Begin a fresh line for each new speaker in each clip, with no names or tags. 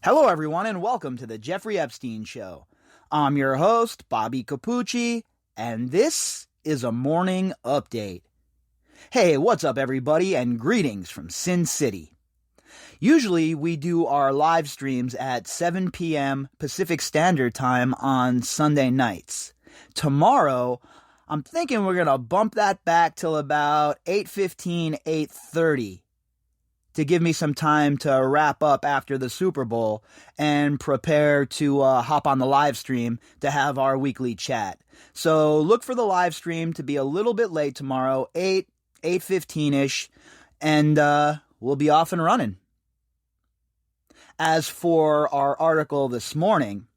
Hello, everyone, and welcome to the Jeffrey Epstein Show. I'm your host, Bobbycapucci, and this is a morning update. Hey, what's up, everybody, and greetings from Sin City. Usually, we do our live streams at 7 p.m. Pacific Standard Time on Sunday nights. Tomorrow, I'm thinking we're going to bump that back till about 8:15, 8:30. To give me some time to wrap up after the Super Bowl and prepare to hop on the live stream to have our weekly chat. So look for the live stream to be a little bit late tomorrow, 8:15-ish, and we'll be off and running. As for our article this morning,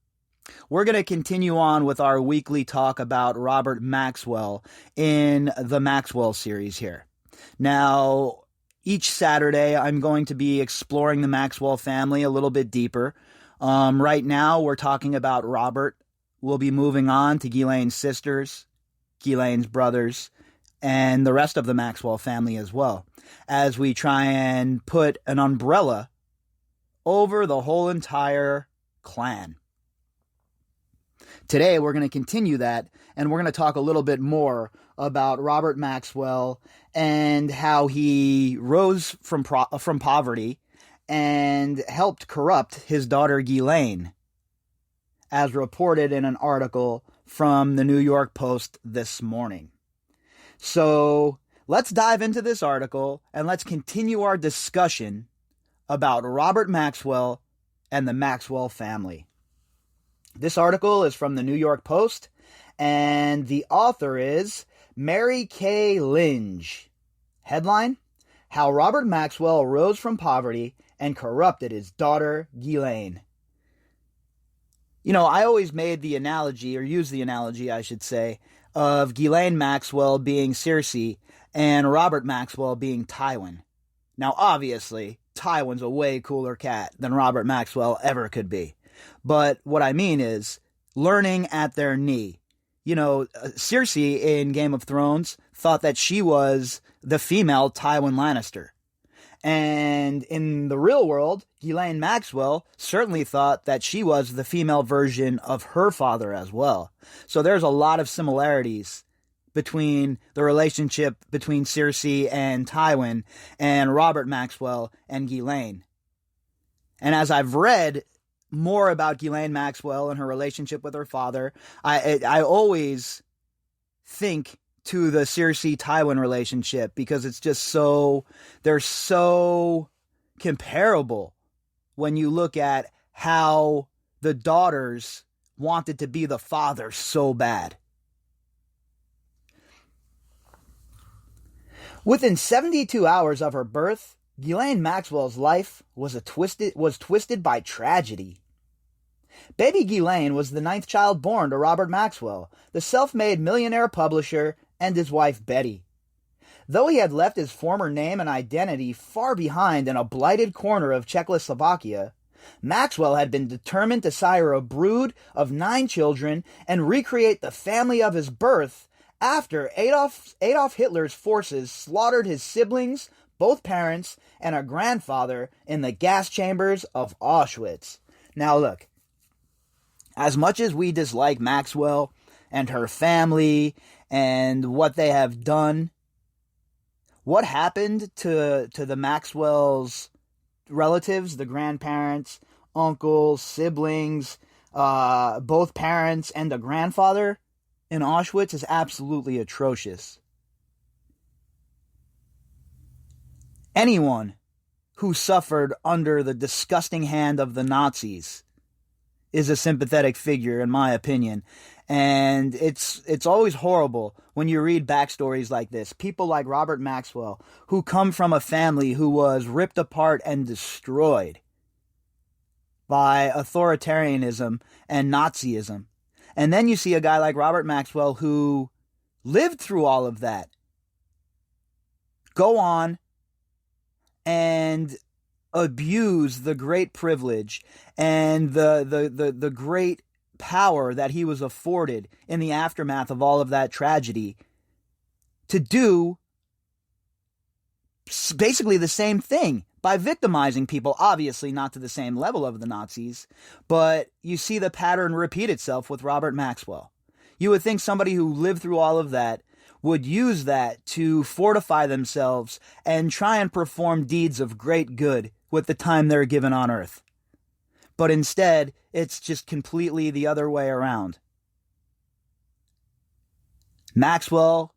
we're going to continue on with our weekly talk about Robert Maxwell in the Maxwell series here. Now, each Saturday, I'm going to be exploring the Maxwell family a little bit deeper. Right now, we're talking about Robert. We'll be moving on to Ghislaine's sisters, Ghislaine's brothers, and the rest of the Maxwell family as well, as we try and put an umbrella over the whole entire clan. Today, we're going to continue that, and we're going to talk a little bit more about Robert Maxwell and how he rose from poverty and helped corrupt his daughter Ghislaine, as reported in an article from the New York Post this morning. So let's dive into this article and let's continue our discussion about Robert Maxwell and the Maxwell family. This article is from the New York Post, and the author is Mary Kay Linge. Headline: How Robert Maxwell Rose from Poverty and Corrupted His Daughter Ghislaine. You know, I always made the analogy, or used the analogy, I should say, of Ghislaine Maxwell being Circe and Robert Maxwell being Tywin. Now, obviously, Tywin's a way cooler cat than Robert Maxwell ever could be. But what I mean is, learning at their knee. You know, Circe in Game of Thrones thought that she was the female Tywin Lannister. And in the real world, Ghislaine Maxwell certainly thought that she was the female version of her father as well. So there's a lot of similarities between the relationship between Circe and Tywin and Robert Maxwell and Ghislaine. And as I've read more about Ghislaine Maxwell and her relationship with her father, I always think to the Circe-Tywin relationship because it's just they're so comparable when you look at how the daughters wanted to be the father so bad. Within 72 hours of her birth, Ghislaine Maxwell's life was twisted by tragedy. Baby Ghislaine was the 9th child born to Robert Maxwell, the self-made millionaire publisher, and his wife Betty. Though he had left his former name and identity far behind in a blighted corner of Czechoslovakia, Maxwell had been determined to sire a brood of 9 children and recreate the family of his birth after Adolf Hitler's forces slaughtered his siblings, both parents, and a grandfather in the gas chambers of Auschwitz. Now look, as much as we dislike Maxwell and her family and what they have done, what happened to the Maxwell's relatives, the grandparents, uncles, siblings, both parents, and the grandfather in Auschwitz is absolutely atrocious. Anyone who suffered under the disgusting hand of the Nazis is a sympathetic figure, in my opinion. And it's always horrible when you read backstories like this. People like Robert Maxwell, who come from a family who was ripped apart and destroyed by authoritarianism and Nazism. And then you see a guy like Robert Maxwell who lived through all of that go on and abuse the great privilege and the great power that he was afforded in the aftermath of all of that tragedy to do basically the same thing, by victimizing people, obviously not to the same level of the Nazis, but you see the pattern repeat itself with Robert Maxwell. You would think somebody who lived through all of that would use that to fortify themselves and try and perform deeds of great good with the time they're given on earth. But instead, it's just completely the other way around. Maxwell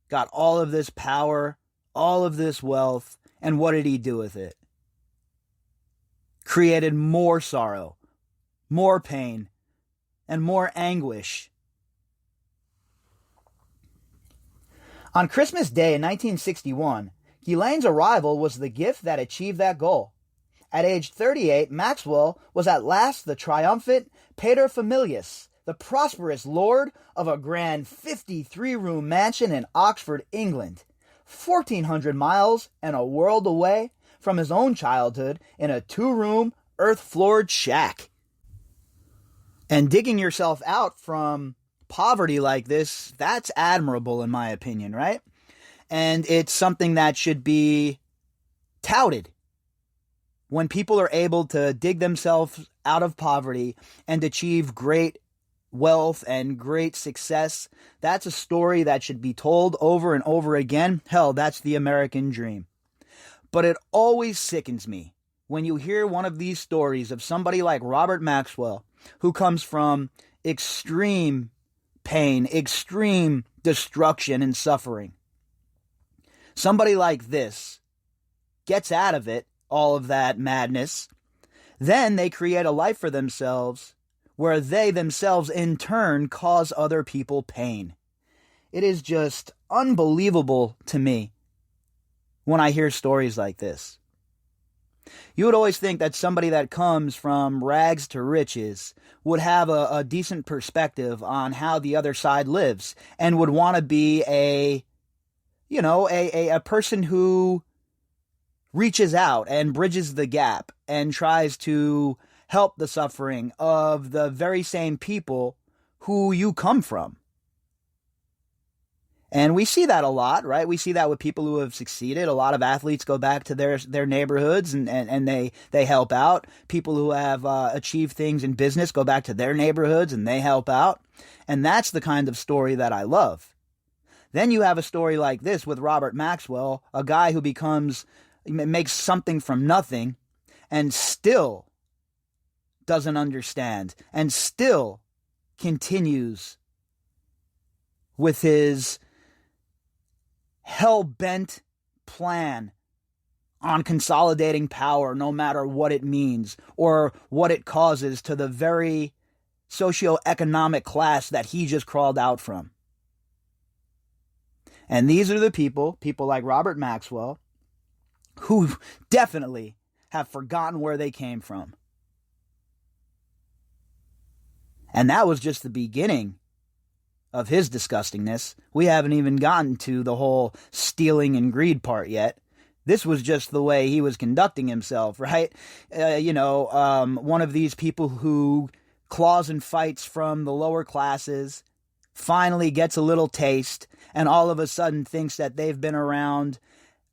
got all of this power, all of this wealth, and what did he do with it? Created more sorrow, more pain, and more anguish. On Christmas Day in 1961, Ghislaine's arrival was the gift that achieved that goal. At age 38, Maxwell was at last the triumphant paterfamilias, the prosperous lord of a grand 53-room mansion in Oxford, England, 1,400 miles and a world away from his own childhood in a 2-room, earth-floored shack. And digging yourself out from poverty like this, that's admirable in my opinion, right? And it's something that should be touted. When people are able to dig themselves out of poverty and achieve great wealth and great success, that's a story that should be told over and over again. Hell, that's the American dream. But it always sickens me when you hear one of these stories of somebody like Robert Maxwell, who comes from extreme pain, extreme destruction and suffering. Somebody like this gets out of it, all of that madness. Then they create a life for themselves where they themselves in turn cause other people pain. It is just unbelievable to me when I hear stories like this. You would always think that somebody that comes from rags to riches would have a decent perspective on how the other side lives and would want to be a person who reaches out and bridges the gap and tries to help the suffering of the very same people who you come from. And we see that a lot, right? We see that with people who have succeeded. A lot of athletes go back to their neighborhoods and they help out. People who have achieved things in business go back to their neighborhoods and they help out. And that's the kind of story that I love. Then you have a story like this with Robert Maxwell, a guy who makes something from nothing and still doesn't understand and still continues with his hell-bent plan on consolidating power, no matter what it means or what it causes to the very socioeconomic class that he just crawled out from. And these are the people like Robert Maxwell, who definitely have forgotten where they came from. And that was just the beginning of his disgustingness. We haven't even gotten to the whole stealing and greed part yet. This was just the way he was conducting himself, right? One of these people who claws and fights from the lower classes, finally gets a little taste, and all of a sudden thinks that they've been around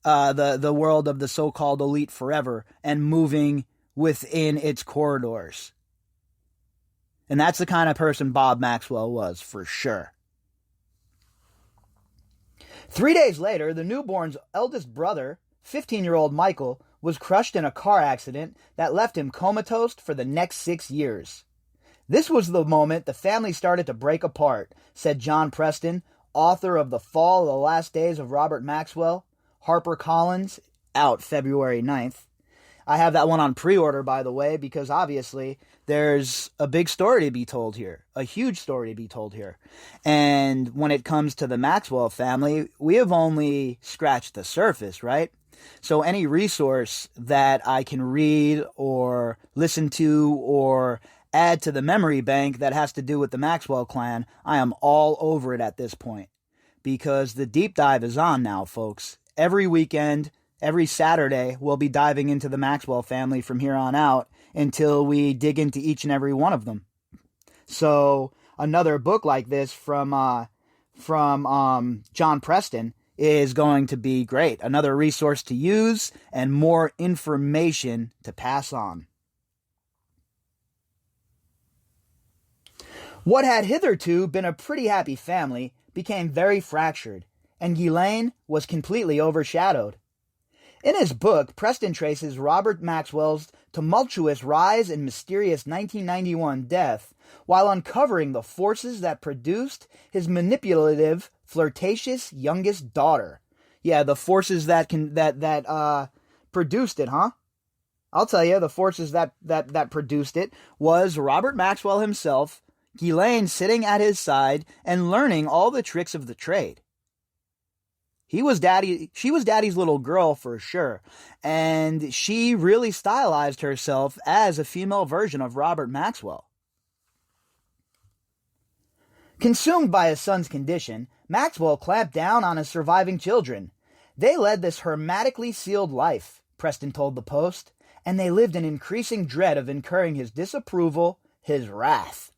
the world of the so-called elite forever and moving within its corridors. And that's the kind of person Bob Maxwell was, for sure. 3 days later, the newborn's eldest brother, 15-year-old Michael, was crushed in a car accident that left him comatose for the next 6 years. This was the moment the family started to break apart, said John Preston, author of The Fall of the Last Days of Robert Maxwell, HarperCollins, out February 9th. I have that one on pre-order, by the way, because obviously there's a big story to be told here, a huge story to be told here. And when it comes to the Maxwell family, we have only scratched the surface, right? So any resource that I can read or listen to or add to the memory bank that has to do with the Maxwell clan, I am all over it at this point. Because the deep dive is on now, folks. Every weekend, every Saturday, we'll be diving into the Maxwell family from here on out until we dig into each and every one of them. So another book like this from John Preston is going to be great. Another resource to use and more information to pass on. What had hitherto been a pretty happy family became very fractured, and Ghislaine was completely overshadowed. In his book, Preston traces Robert Maxwell's tumultuous rise and mysterious 1991 death while uncovering the forces that produced his manipulative, flirtatious youngest daughter. Yeah, the forces that produced it, huh? I'll tell you, the forces that produced it was Robert Maxwell himself, Ghislaine sitting at his side and learning all the tricks of the trade. She was daddy's little girl for sure, and she really stylized herself as a female version of Robert Maxwell. Consumed by his son's condition, Maxwell clamped down on his surviving children. They led this hermetically sealed life, Preston told the Post, and they lived in increasing dread of incurring his disapproval, his wrath.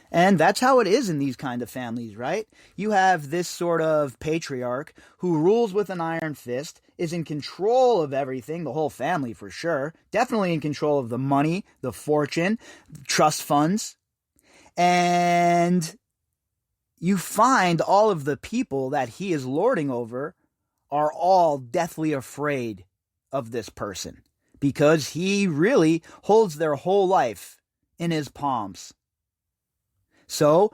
And that's how it is in these kind of families, right? You have this sort of patriarch who rules with an iron fist, is in control of everything, the whole family for sure, definitely in control of the money, the fortune, trust funds. And you find all of the people that he is lording over are all deathly afraid of this person because he really holds their whole life in his palms. So,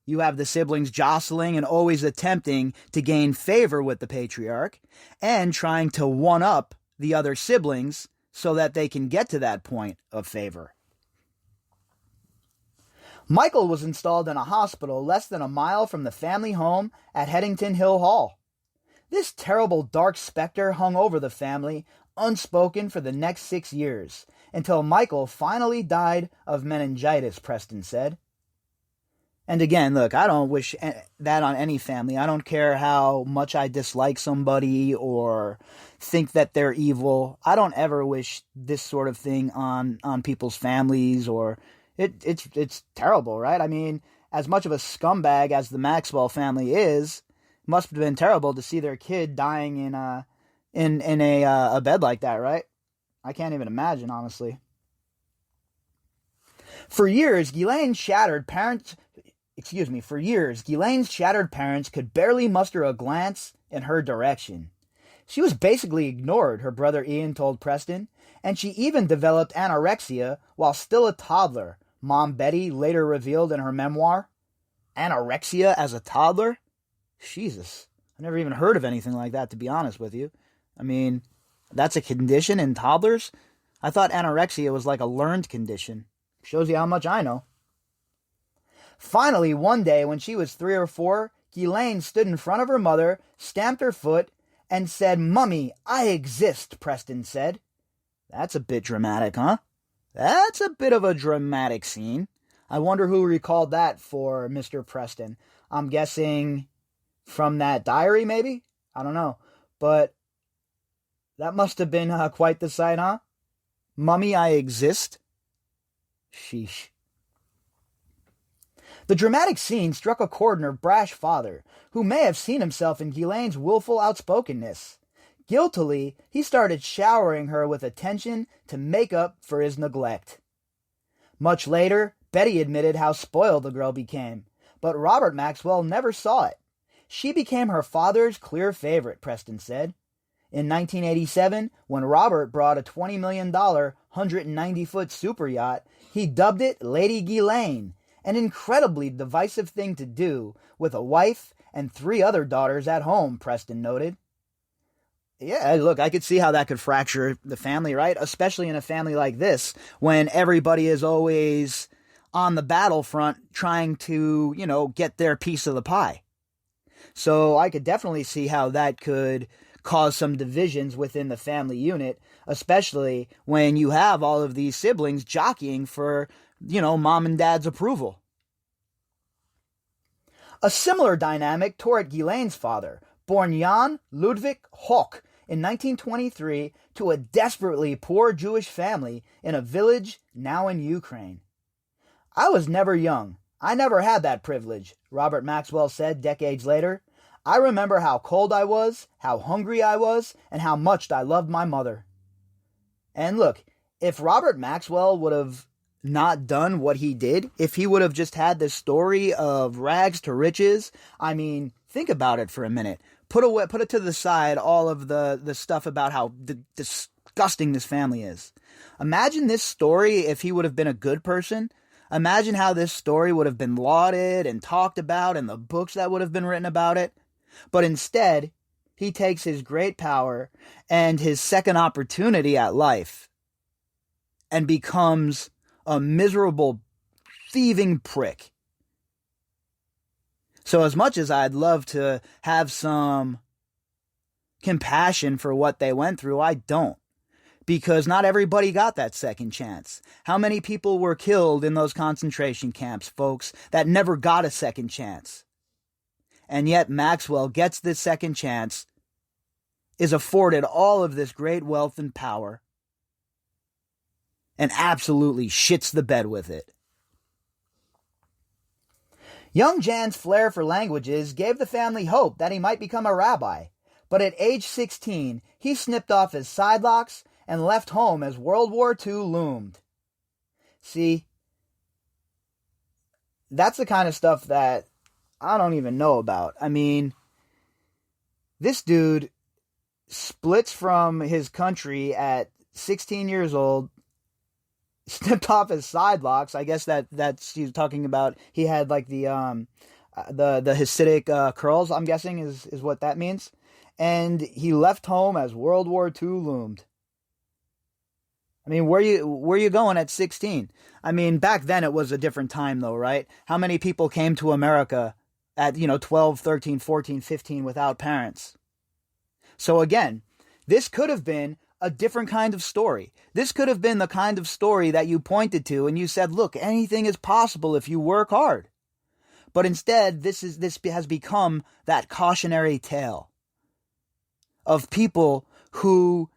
you have the siblings jostling and always attempting to gain favor with the patriarch and trying to one-up the other siblings so that they can get to that point of favor. Michael was installed in a hospital less than a mile from the family home at Headington Hill Hall. This terrible dark specter hung over the family, unspoken for the next 6 years, until Michael finally died of meningitis, Preston said. And again, look, I don't wish that on any family. I don't care how much I dislike somebody or think that they're evil. I don't ever wish this sort of thing on people's families, or it's terrible, right? I mean, as much of a scumbag as the Maxwell family is, it must have been terrible to see their kid dying in a bed like that, right? I can't even imagine, honestly. For years, Ghislaine's shattered parents could barely muster a glance in her direction. She was basically ignored, her brother Ian told Preston, and she even developed anorexia while still a toddler, Mom Betty later revealed in her memoir. Anorexia as a toddler? Jesus, I never even heard of anything like that, to be honest with you. I mean, that's a condition in toddlers? I thought anorexia was like a learned condition. Shows you how much I know. Finally, one day when she was 3 or 4, Ghislaine stood in front of her mother, stamped her foot, and said, "Mummy, I exist," Preston said. That's a bit dramatic, huh? That's a bit of a dramatic scene. I wonder who recalled that for Mr. Preston. I'm guessing from that diary, maybe? I don't know. But that must have been quite the sight, huh? "Mummy, I exist." Sheesh. The dramatic scene struck a chord in her brash father, who may have seen himself in Ghislaine's willful outspokenness. Guiltily, he started showering her with attention to make up for his neglect. Much later, Betty admitted how spoiled the girl became, but Robert Maxwell never saw it. She became her father's clear favorite, Preston said. In 1987, when Robert brought a $20 million 190-foot super yacht, he dubbed it Lady Ghislaine, an incredibly divisive thing to do with a wife and 3 other daughters at home, Preston noted. Yeah, look, I could see how that could fracture the family, right? Especially in a family like this, when everybody is always on the battlefront trying to, get their piece of the pie. So I could definitely see how that could cause some divisions within the family unit, especially when you have all of these siblings jockeying for, mom and dad's approval. A similar dynamic tore at Ghislaine's father, born Jan Ludwig Hoch in 1923 to a desperately poor Jewish family in a village now in Ukraine. "I was never young. I never had that privilege," Robert Maxwell said decades later. I remember how cold I was, how hungry I was, and how much I loved my mother. And look, if Robert Maxwell would have not done what he did, if he would have just had this story of rags to riches, I mean, think about it for a minute. Put it to the side, all of the stuff about how disgusting this family is. Imagine this story if he would have been a good person. Imagine how this story would have been lauded and talked about and the books that would have been written about it. But instead, he takes his great power and his second opportunity at life and becomes a miserable, thieving prick. So as much as I'd love to have some compassion for what they went through, I don't. Because not everybody got that second chance. How many people were killed in those concentration camps, folks, that never got a second chance? And yet Maxwell gets this second chance, is afforded all of this great wealth and power, and absolutely shits the bed with it. Young Jan's flair for languages gave the family hope that he might become a rabbi, but at age 16, he snipped off his sidelocks and left home as World War II loomed. See, that's the kind of stuff that I don't even know about. I mean, this dude splits from his country at 16 years old, snipped off his sidelocks. I guess that's he's talking about. He had like the Hasidic curls, I'm guessing is what that means. And he left home as World War II loomed. I mean, where you going at 16? I mean, back then it was a different time though, right? How many people came to America at, 12, 13, 14, 15 without parents? So again, this could have been a different kind of story. This could have been the kind of story that you pointed to and you said, look, anything is possible if you work hard. But instead, this has become that cautionary tale of people who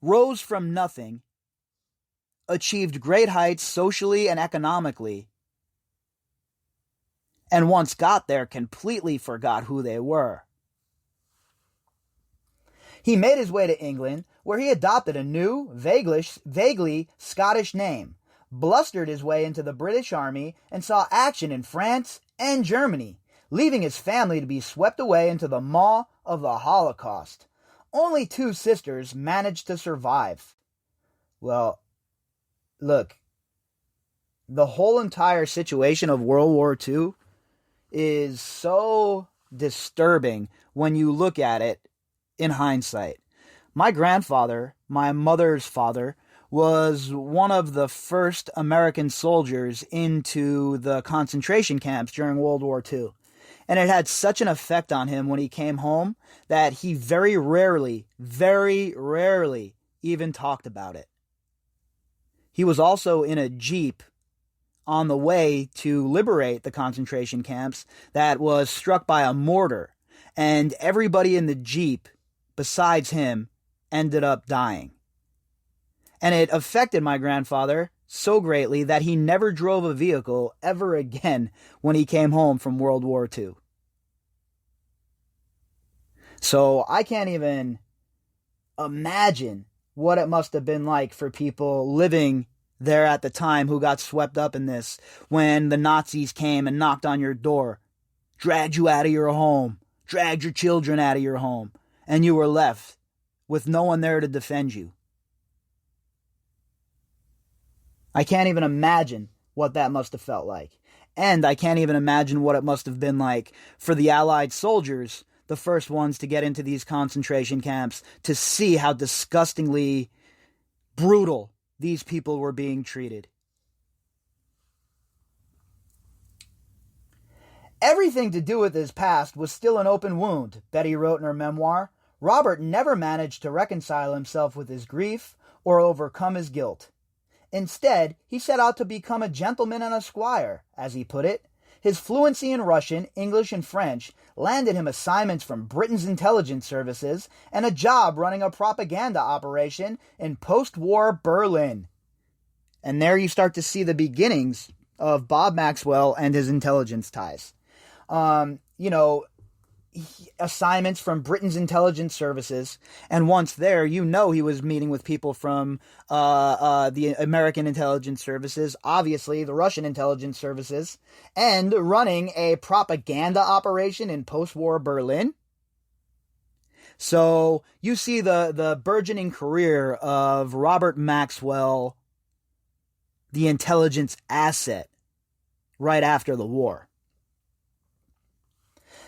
rose from nothing, achieved great heights socially and economically, and once got there, completely forgot who they were. He made his way to England, where he adopted a new, vaguely Scottish name, blustered his way into the British Army, and saw action in France and Germany, leaving his family to be swept away into the maw of the Holocaust. Only 2 sisters managed to survive. Well, look, the whole entire situation of World War II is so disturbing when you look at it in hindsight. My grandfather, my mother's father, was one of the first American soldiers into the concentration camps during World War II. And it had such an effect on him when he came home that he very rarely even talked about it. He was also in a Jeep on the way to liberate the concentration camps that was struck by a mortar, and everybody in the Jeep besides him ended up dying. And it affected my grandfather so greatly that he never drove a vehicle ever again when he came home from World War II. So I can't even imagine what it must have been like for people living there at the time who got swept up in this when the Nazis came and knocked on your door, dragged you out of your home, dragged your children out of your home, and you were left with no one there to defend you. I can't even imagine what that must have felt like. And I can't even imagine what it must have been like for the Allied soldiers, the first ones to get into these concentration camps, to see how disgustingly brutal these people were being treated. Everything to do with his past was still an open wound, Betty wrote in her memoir. Robert never managed to reconcile himself with his grief or overcome his guilt. Instead, he set out to become a gentleman and a squire, as he put it. His fluency in Russian, English, and French landed him assignments from Britain's intelligence services and a job running a propaganda operation in post-war Berlin. And there you start to see the beginnings of Bob Maxwell and his intelligence ties. assignments from Britain's intelligence services, and once there, he was meeting with people from the American intelligence services, obviously the Russian intelligence services, and running a propaganda operation in post-war Berlin. So you see the burgeoning career of Robert Maxwell, the intelligence asset, right after the war.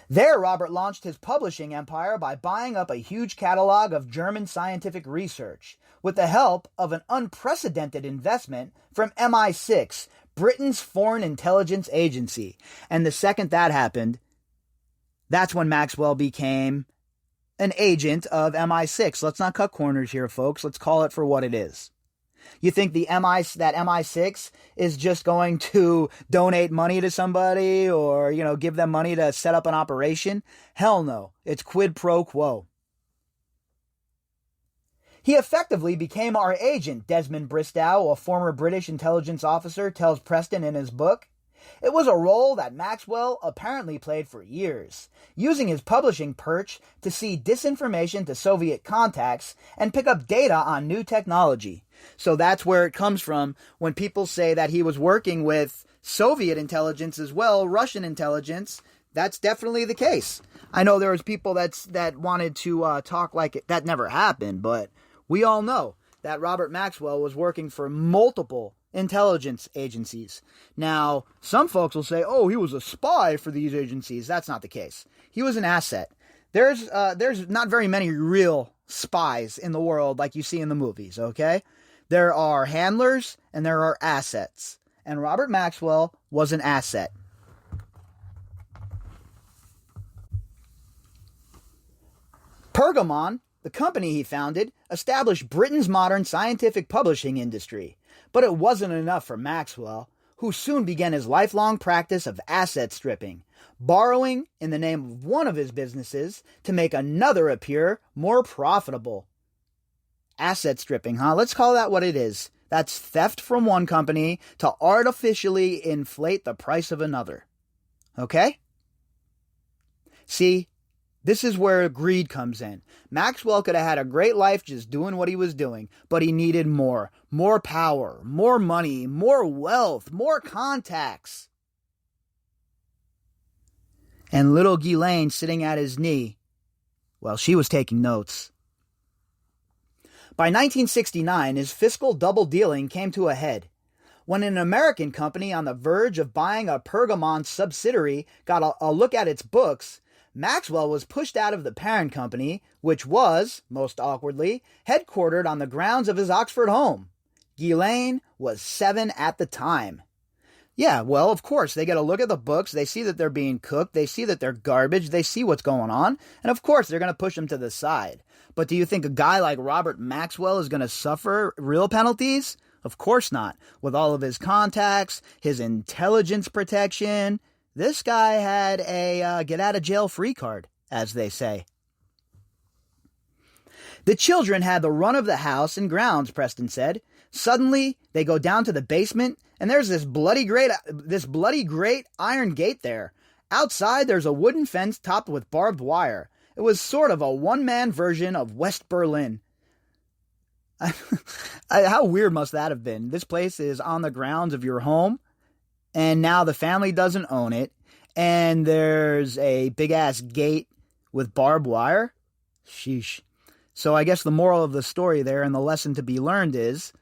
There, Robert launched his publishing empire by buying up a huge catalog of German scientific research, with the help of an unprecedented investment from MI6, Britain's foreign intelligence agency. And the second that happened, that's when Maxwell became an agent of MI6. Let's not cut corners here, folks. Let's call it for what it is. You think that MI6 is just going to donate money to somebody or, give them money to set up an operation? Hell no. It's quid pro quo. He effectively became our agent, Desmond Bristow, a former British intelligence officer, tells Preston in his book. It was a role that Maxwell apparently played for years, using his publishing perch to see disinformation to Soviet contacts and pick up data on new technology. So that's where it comes from when people say that he was working with Soviet intelligence as well, Russian intelligence. That's definitely the case. I know there was people that wanted to talk like that never happened, but we all know that Robert Maxwell was working for multiple intelligence agencies. Now, some folks will say, oh, he was a spy for these agencies. That's not the case. He was an asset. There's not very many real spies in the world like you see in the movies, okay? There are handlers and there are assets. And Robert Maxwell was an asset. Pergamon, the company he founded, established Britain's modern scientific publishing industry. But it wasn't enough for Maxwell, who soon began his lifelong practice of asset stripping, borrowing in the name of one of his businesses to make another appear more profitable. Asset stripping, huh? Let's call that what it is. That's theft from one company to artificially inflate the price of another. Okay? See, this is where greed comes in. Maxwell could have had a great life just doing what he was doing, but he needed more. More power, more money, more wealth, more contacts. And little Ghislaine sitting at his knee, well, she was taking notes. By 1969, his fiscal double-dealing came to a head. When an American company on the verge of buying a Pergamon subsidiary got a look at its books, Maxwell was pushed out of the parent company, which was, most awkwardly, headquartered on the grounds of his Oxford home. Ghislaine was 7 at the time. Yeah, well, of course, they get a look at the books, they see that they're being cooked, they see that they're garbage, they see what's going on, and of course they're going to push them to the side. But do you think a guy like Robert Maxwell is going to suffer real penalties? Of course not. With all of his contacts, his intelligence protection, this guy had a get-out-of-jail-free card, as they say. The children had the run of the house and grounds, Preston said. Suddenly, they go down to the basement, and there's this bloody great iron gate there. Outside, there's a wooden fence topped with barbed wire. It was sort of a one-man version of West Berlin. How weird must that have been? This place is on the grounds of your home, and now the family doesn't own it, and there's a big-ass gate with barbed wire? Sheesh. So I guess the moral of the story there and the lesson to be learned is,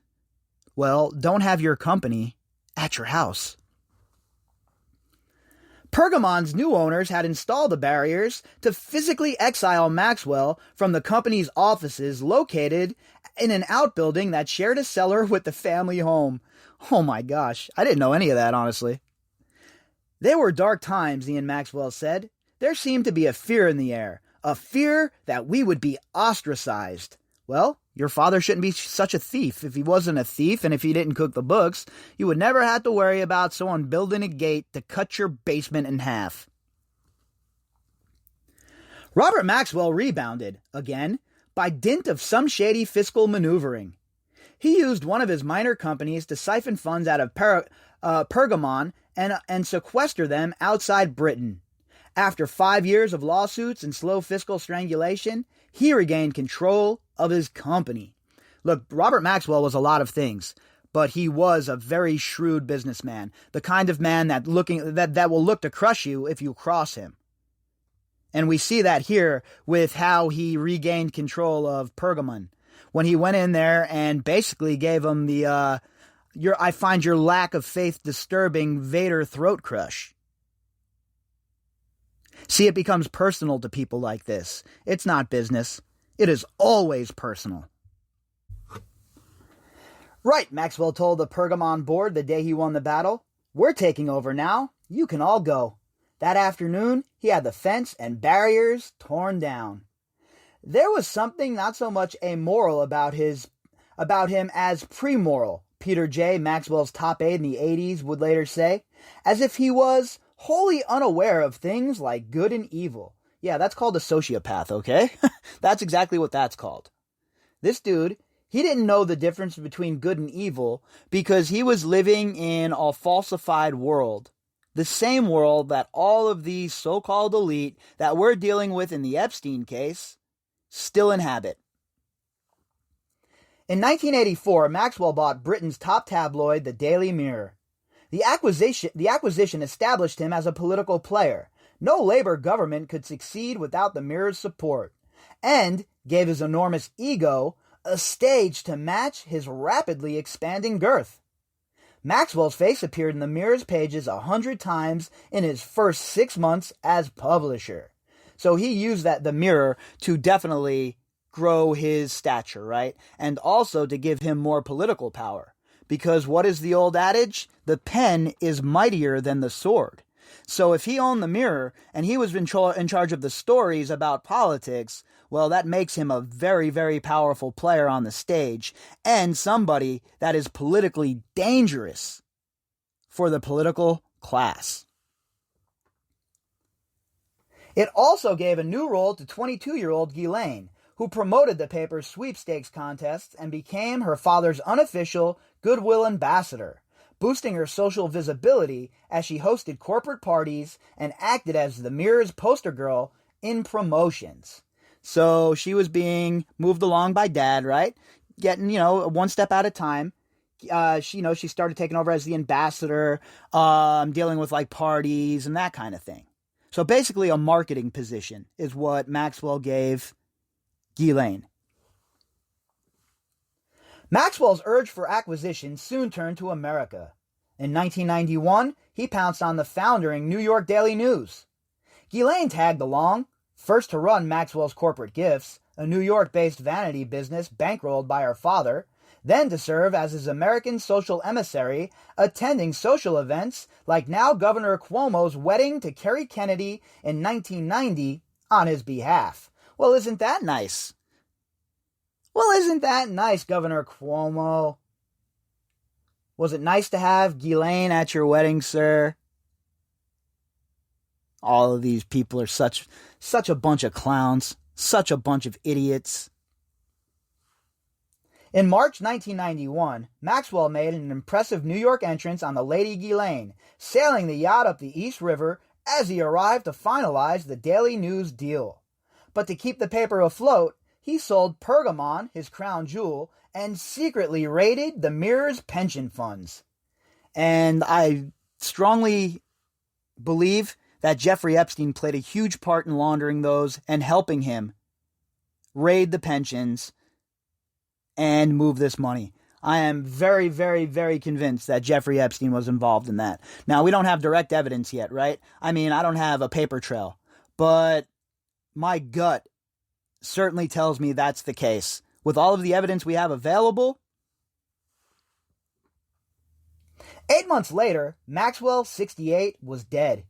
well, don't have your company at your house. Pergamon's new owners had installed the barriers to physically exile Maxwell from the company's offices located in an outbuilding that shared a cellar with the family home. Oh my gosh, I didn't know any of that, honestly. They were dark times, Ian Maxwell said. There seemed to be a fear in the air, a fear that we would be ostracized. Well, your father shouldn't be such a thief. If he wasn't a thief and if he didn't cook the books, you would never have to worry about someone building a gate to cut your basement in half. Robert Maxwell rebounded, again, by dint of some shady fiscal maneuvering. He used one of his minor companies to siphon funds out of Pergamon and sequester them outside Britain. After 5 years of lawsuits and slow fiscal strangulation, he regained control of his company. Look, Robert Maxwell was a lot of things, but he was a very shrewd businessman, the kind of man that will look to crush you if you cross him. And we see that here with how he regained control of Pergamon, when he went in there and basically gave him the I find your lack of faith disturbing Vader throat crush. See, it becomes personal to people like this. It's not business. It is always personal. Right, Maxwell told the Pergamon board the day he won the battle. We're taking over now. You can all go. That afternoon, he had the fence and barriers torn down. There was something not so much amoral about him as premoral, Peter J., Maxwell's top aide in the 80s, would later say, as if he was wholly unaware of things like good and evil. Yeah, that's called a sociopath, okay? That's exactly what that's called. This dude, he didn't know the difference between good and evil because he was living in a falsified world. The same world that all of these so-called elite that we're dealing with in the Epstein case still inhabit. In 1984, Maxwell bought Britain's top tabloid, the Daily Mirror. The acquisition established him as a political player. No Labour government could succeed without the Mirror's support, and gave his enormous ego a stage to match his rapidly expanding girth. Maxwell's face appeared in the Mirror's pages 100 times in his first 6 months as publisher. So he used the Mirror to definitely grow his stature, right? And also to give him more political power. Because what is the old adage? The pen is mightier than the sword. So if he owned the Mirror and he was in charge of the stories about politics, well, that makes him a very, very powerful player on the stage and somebody that is politically dangerous for the political class. It also gave a new role to 22-year-old Ghislaine, who promoted the paper's sweepstakes contests and became her father's unofficial goodwill ambassador, boosting her social visibility as she hosted corporate parties and acted as the Mirror's poster girl in promotions. So she was being moved along by dad, right? Getting, one step at a time. She started taking over as the ambassador, dealing with like parties and that kind of thing. So basically a marketing position is what Maxwell gave Ghislaine. Maxwell's urge for acquisition soon turned to America. In 1991, he pounced on the foundering New York Daily News. Ghislaine tagged along, first to run Maxwell's Corporate Gifts, a New York-based vanity business bankrolled by her father, then to serve as his American social emissary, attending social events like now Governor Cuomo's wedding to Kerry Kennedy in 1990 on his behalf. Well, isn't that nice? Governor Cuomo? Was it nice to have Ghislaine at your wedding, sir? All of these people are such a bunch of clowns, such a bunch of idiots. In March 1991, Maxwell made an impressive New York entrance on the Lady Ghislaine, sailing the yacht up the East River as he arrived to finalize the Daily News deal. But to keep the paper afloat, he sold Pergamon, his crown jewel, and secretly raided the Mirror's pension funds. And I strongly believe that Jeffrey Epstein played a huge part in laundering those and helping him raid the pensions and move this money. I am very, very, very convinced that Jeffrey Epstein was involved in that. Now, we don't have direct evidence yet, right? I mean, I don't have a paper trail, but my gut certainly tells me that's the case. With all of the evidence we have available. 8 months later, Maxwell, 68, was dead.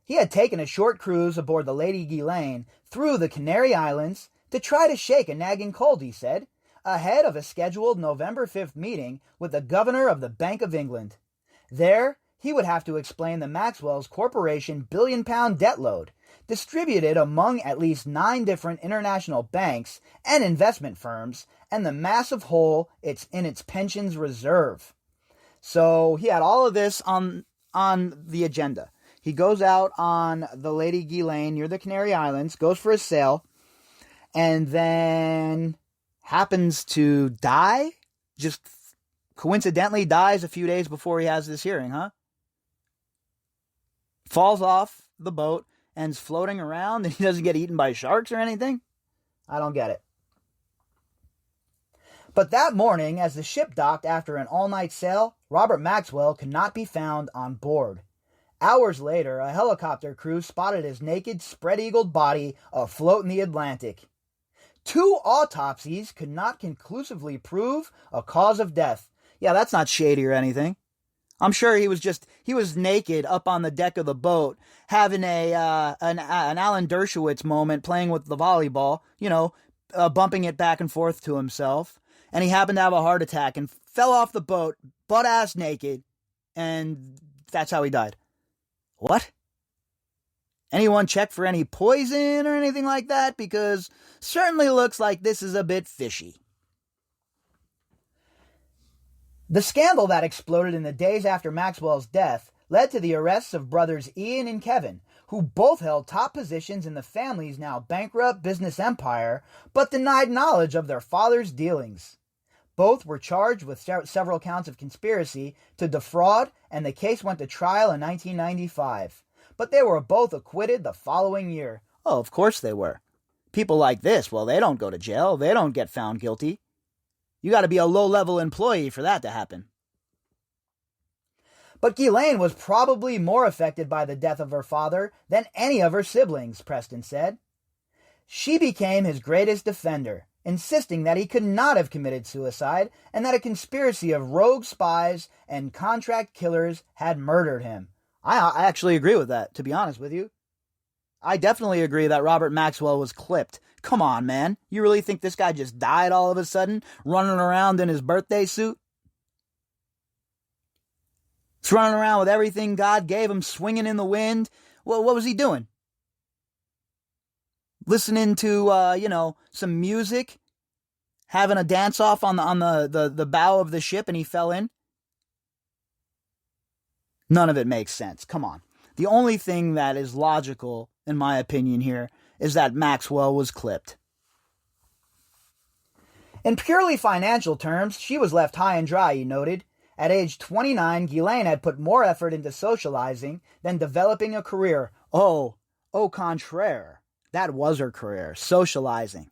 He had taken a short cruise aboard the Lady Ghislaine through the Canary Islands to try to shake a nagging cold, he said, ahead of a scheduled November 5th meeting with the governor of the Bank of England. There, he would have to explain the Maxwell's corporation billion-pound debt load, distributed among at least 9 different international banks and investment firms, and the massive hole in its pensions reserve. So he had all of this on the agenda. He goes out on the Lady Ghislaine near the Canary Islands, goes for a sail, and then happens to die. Just coincidentally dies a few days before he has this hearing, huh? Falls off the boat and is floating around, and he doesn't get eaten by sharks or anything? I don't get it. But that morning, as the ship docked after an all-night sail, Robert Maxwell could not be found on board. Hours later, a helicopter crew spotted his naked, spread-eagled body afloat in the Atlantic. 2 autopsies could not conclusively prove a cause of death. Yeah, that's not shady or anything. I'm sure he was naked up on the deck of the boat, having an Alan Dershowitz moment, playing with the volleyball, bumping it back and forth to himself. And he happened to have a heart attack and fell off the boat, butt-ass naked, and that's how he died. What? Anyone check for any poison or anything like that? Because certainly looks like this is a bit fishy. The scandal that exploded in the days after Maxwell's death led to the arrests of brothers Ian and Kevin, who both held top positions in the family's now bankrupt business empire, but denied knowledge of their father's dealings. Both were charged with several counts of conspiracy to defraud, and the case went to trial in 1995. But they were both acquitted the following year. Oh, of course they were. People like this, well, they don't go to jail. They don't get found guilty. You got to be a low-level employee for that to happen. But Ghislaine was probably more affected by the death of her father than any of her siblings, Preston said. She became his greatest defender, insisting that he could not have committed suicide and that a conspiracy of rogue spies and contract killers had murdered him. I actually agree with that, to be honest with you. I definitely agree that Robert Maxwell was clipped. Come on, man. You really think this guy just died all of a sudden, running around in his birthday suit? He's running around with everything God gave him, swinging in the wind. Well, what was he doing? Listening to, some music, having a dance-off on the bow of the ship, and he fell in? None of it makes sense. Come on. The only thing that is logical, in my opinion here, is that Maxwell was clipped. In purely financial terms, she was left high and dry, he noted. At age 29, Ghislaine had put more effort into socializing than developing a career. Au contraire. That was her career, socializing.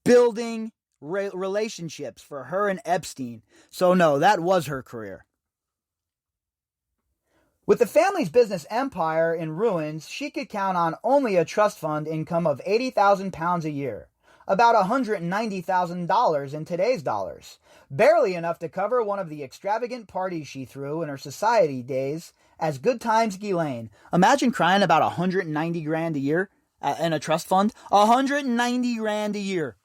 Building relationships for her and Epstein. So no, that was her career. With the family's business empire in ruins, she could count on only a trust fund income of £80,000 a year, about $190,000 in today's dollars, barely enough to cover one of the extravagant parties she threw in her society days as Good Times Ghislaine. Imagine crying about $190,000 a year in a trust fund. $190,000 a year.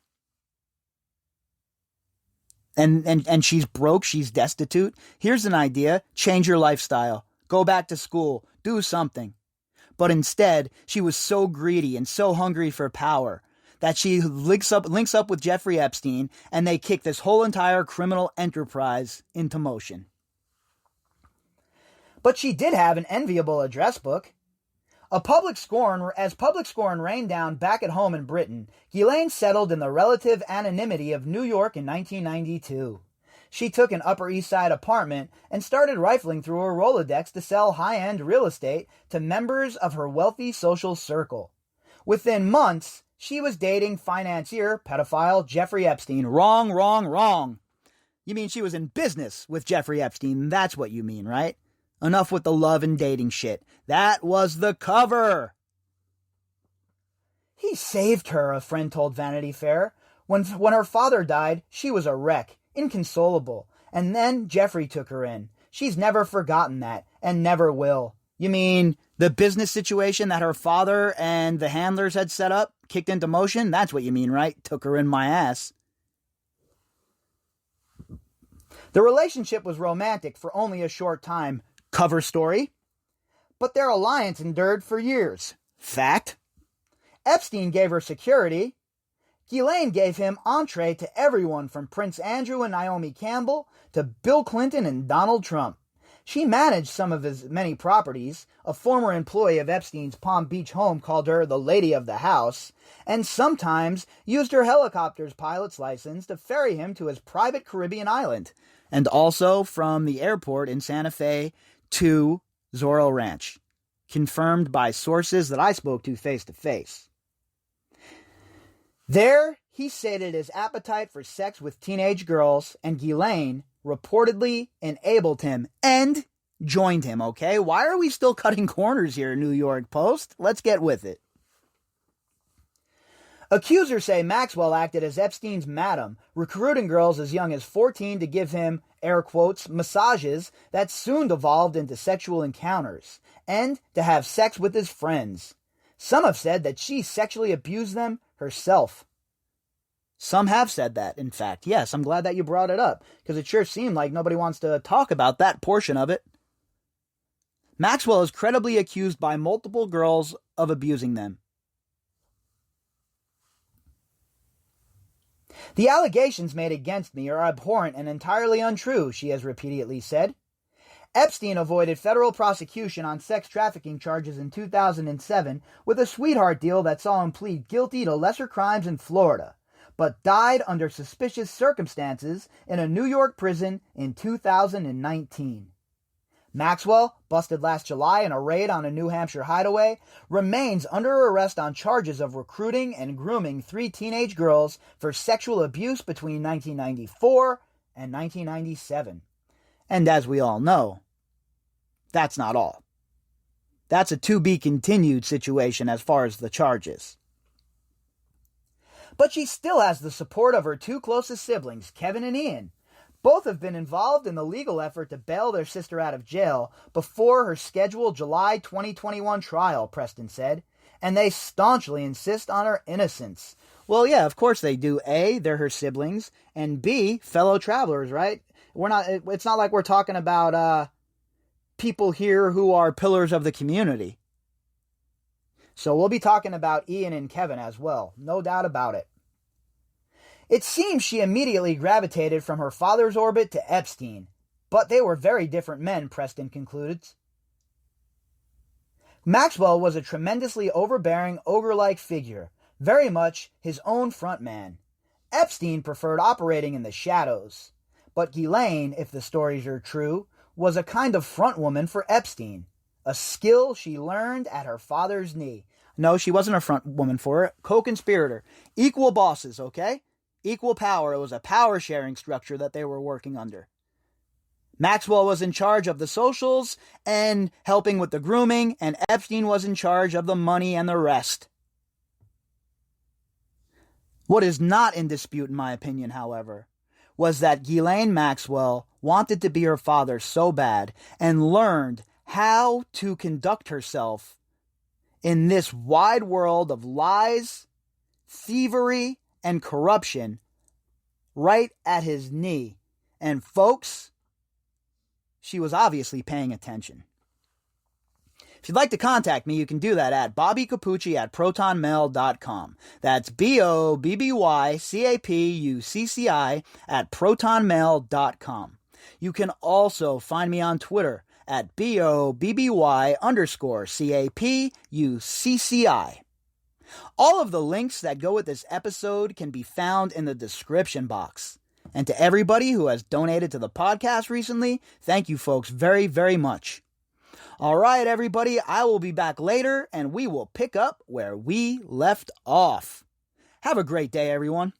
And she's broke, she's destitute. Here's an idea: change your lifestyle. Go back to school. Do something. But instead, she was so greedy and so hungry for power that she links up with Jeffrey Epstein, and they kick this whole entire criminal enterprise into motion. But she did have an enviable address book. As public scorn rained down back at home in Britain, Ghislaine settled in the relative anonymity of New York in 1992. She took an Upper East Side apartment and started rifling through her Rolodex to sell high-end real estate to members of her wealthy social circle. Within months, she was dating financier, pedophile Jeffrey Epstein. Wrong. You mean she was in business with Jeffrey Epstein? That's what you mean, right? Enough with the love and dating shit. That was the cover. He saved her, a friend told Vanity Fair. When her father died, she was a wreck, inconsolable. And then Jeffrey took her in. She's never forgotten that, and never will. You mean the business situation that her father and the handlers had set up, kicked into motion? That's what you mean, right? Took her in my ass. The relationship was romantic for only a short time. Cover story. But their alliance endured for years. Fact. Epstein gave her security. Ghislaine gave him entree to everyone from Prince Andrew and Naomi Campbell to Bill Clinton and Donald Trump. She managed some of his many properties. A former employee of Epstein's Palm Beach home called her the lady of the house, and sometimes used her helicopter's pilot's license to ferry him to his private Caribbean island, and also from the airport in Santa Fe to Zorro Ranch, confirmed by sources that I spoke to face to face. There, he stated his appetite for sex with teenage girls, and Ghislaine reportedly enabled him and joined him, okay? Why are we still cutting corners here, New York Post? Let's get with it. Accusers say Maxwell acted as Epstein's madam, recruiting girls as young as 14 to give him, air quotes, massages that soon devolved into sexual encounters, and to have sex with his friends. Some have said that she sexually abused them herself. Some have said that, in fact. Yes, I'm glad that you brought it up, because it sure seemed like nobody wants to talk about that portion of it. Maxwell is credibly accused by multiple girls of abusing them. The allegations made against me are abhorrent and entirely untrue, she has repeatedly said. Epstein avoided federal prosecution on sex trafficking charges in 2007 with a sweetheart deal that saw him plead guilty to lesser crimes in Florida, but died under suspicious circumstances in a New York prison in 2019. Maxwell, busted last July in a raid on a New Hampshire hideaway, remains under arrest on charges of recruiting and grooming 3 teenage girls for sexual abuse between 1994 and 1997. And as we all know, that's not all. That's a to-be-continued situation as far as the charges. But she still has the support of her 2 closest siblings, Kevin and Ian. Both have been involved in the legal effort to bail their sister out of jail before her scheduled July 2021 trial, Preston said, and they staunchly insist on her innocence. Well, yeah, of course they do. A, they're her siblings, and B, fellow travelers, right? It's not like we're talking about people here who are pillars of the community. So we'll be talking about Ian and Kevin as well, no doubt about it. It seems she immediately gravitated from her father's orbit to Epstein, but they were very different men, Preston concluded. Maxwell was a tremendously overbearing, ogre-like figure, very much his own front man. Epstein preferred operating in the shadows, but Ghislaine, if the stories are true, was a kind of front woman for Epstein, a skill she learned at her father's knee. No, she wasn't a front woman for it. Co-conspirator. Equal bosses, okay? Equal power. It was a power-sharing structure that they were working under. Maxwell was in charge of the socials and helping with the grooming, and Epstein was in charge of the money and the rest. What is not in dispute, in my opinion, however, was that Ghislaine Maxwell wanted to be her father so bad and learned how to conduct herself in this wide world of lies, thievery, and corruption right at his knee. And folks, she was obviously paying attention. If you'd like to contact me, you can do that at bobbycapucci@protonmail.com. That's BOBBYCAPUCCI at protonmail.com. You can also find me on Twitter at BOBBY_CAPUCCI. All of the links that go with this episode can be found in the description box. And to everybody who has donated to the podcast recently, thank you folks very, very much. All right, everybody, I will be back later and we will pick up where we left off. Have a great day, everyone.